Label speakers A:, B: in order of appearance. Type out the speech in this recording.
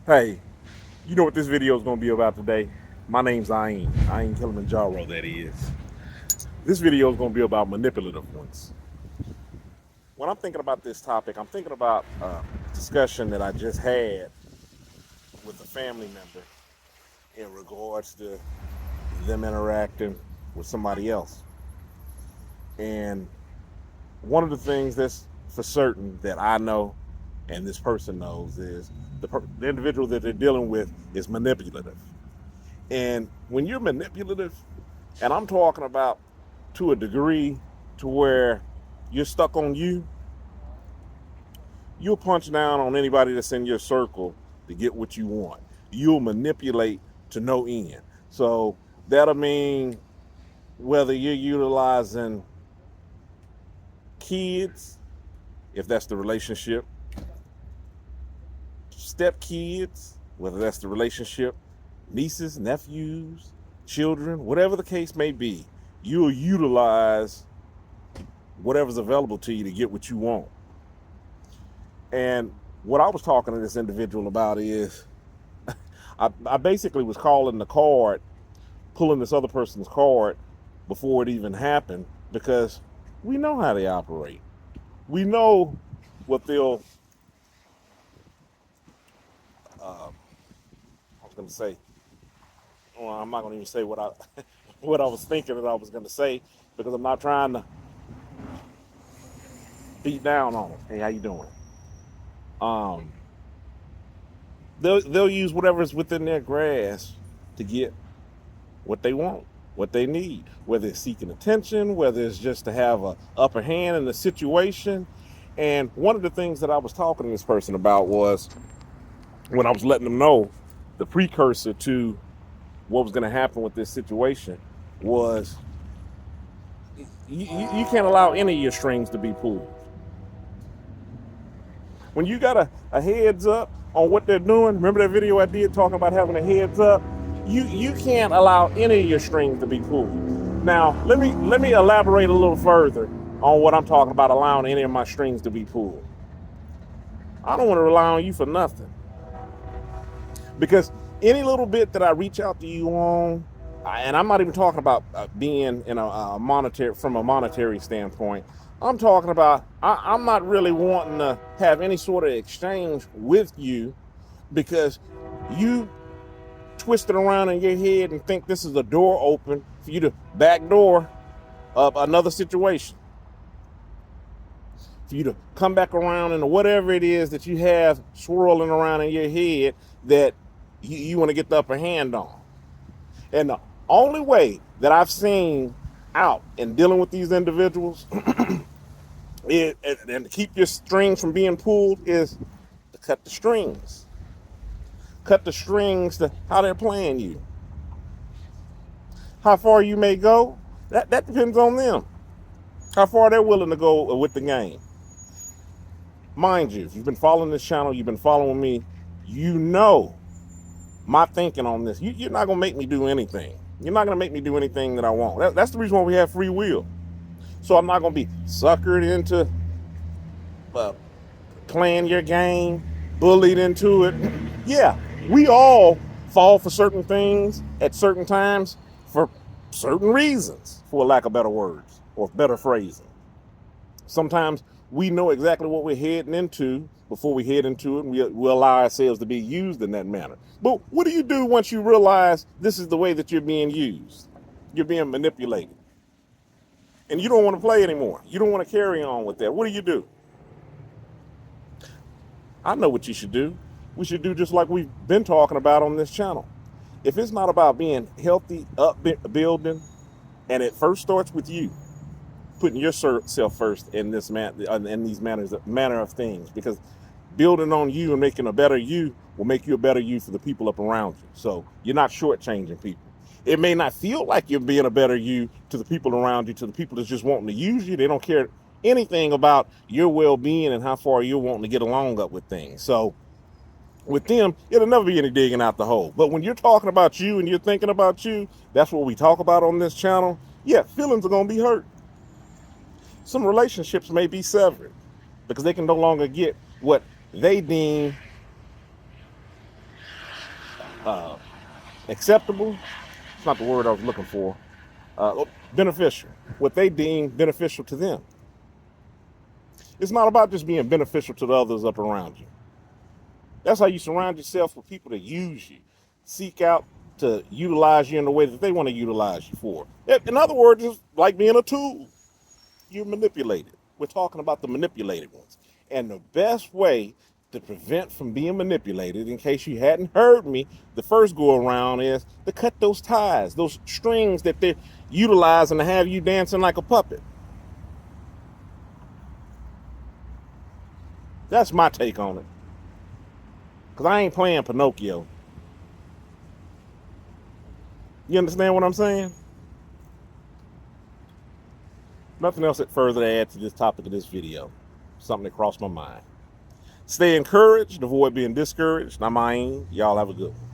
A: Hey, you know what this video is going to be about today? My name's Ayin Kilimanjaro, that is. This video is going to be about manipulative ones. When I'm thinking about this topic, I'm thinking about a discussion that I just had with a family member in regards to them interacting with somebody else. And one of the things that's for certain that I know and this person knows is the individual that they're dealing with is manipulative. And when you're manipulative, and I'm talking about to a degree to where you're stuck on you'll punch down on anybody that's in your circle to get what you want. You'll manipulate to no end. So that'll mean whether you're utilizing kids, if that's the relationship, step kids, whether that's the relationship, nieces, nephews, children, whatever the case may be, you'll utilize whatever's available to you to get what you want. And what I was talking to this individual about is I basically was calling the card, pulling this other person's card before it even happened, because we know how they operate. We know what they'll, I was going to say, well, I'm not going to even say what I what I was thinking that I was going to say, because I'm not trying to beat down on them. Hey, how you doing? Um, they'll use whatever's within their grasp to get what they want, what they need, whether it's seeking attention, whether it's just to have a upper hand in the situation. And one of the things that I was talking to this person about was when I was letting them know the precursor to what was going to happen with this situation was you can't allow any of your strings to be pulled. When you got a heads up on what they're doing, remember that video I did talking about having a heads up? You can't allow any of your strings to be pulled. Now, let me elaborate a little further on what I'm talking about, allowing any of my strings to be pulled. I don't want to rely on you for nothing. Because any little bit that I reach out to you on, and I'm not even talking about being in a monetary, from a monetary standpoint. I'm talking about I'm not really wanting to have any sort of exchange with you because you twist it around in your head and think this is a door open for you to backdoor of another situation, for you to come back around into whatever it is that you have swirling around in your head that you want to get the upper hand on. And the only way that I've seen out in dealing with these individuals and to keep your strings from being pulled is to cut the strings. Cut the strings to how they're playing you. How far you may go, that depends on them. How far they're willing to go with the game. Mind you, if you've been following this channel, you've been following me, you know my thinking on this. You're not going to make me do anything. You're not going to make me do anything that I want. That's the reason why we have free will. So I'm not going to be suckered into uh, playing your game, bullied into it. Yeah, we all fall for certain things at certain times for certain reasons, for lack of better words or better phrasing. Sometimes we know exactly what we're heading into before we head into it, and we allow ourselves to be used in that manner. But what do you do once you realize this is the way that you're being used? You're being manipulated. And you don't want to play anymore. You don't want to carry on with that. What do? I know what you should do. We should do just like we've been talking about on this channel. If it's not about being healthy, upbuilding, and it first starts with you, putting yourself first in this in these manner of things, because building on you and making a better you will make you a better you for the people up around you. So you're not shortchanging people. It may not feel like you're being a better you to the people around you, to the people that's just wanting to use you. They don't care anything about your well-being and how far you're wanting to get along up with things. So with them, it'll never be any digging out the hole. But when you're talking about you and you're thinking about you, that's what we talk about on this channel. Yeah, feelings are going to be hurt. Some relationships may be severed because they can no longer get what they deem acceptable. It's not the word I was looking for. Beneficial. What they deem beneficial to them. It's not about just being beneficial to the others up around you. That's how you surround yourself with people that use you, seek out to utilize you in the way that they want to utilize you for. In other words, it's like being a tool. You're manipulated. We're talking about the manipulated ones. And the best way to prevent from being manipulated, in case you hadn't heard me the first go around, is to cut those ties, those strings that they're utilizing to have you dancing like a puppet. That's my take on it. Because I ain't playing Pinocchio. You understand what I'm saying? Nothing else further to add to this topic of this video. Something that crossed my mind. Stay encouraged, avoid being discouraged. I'm Ayn. Y'all have a good one.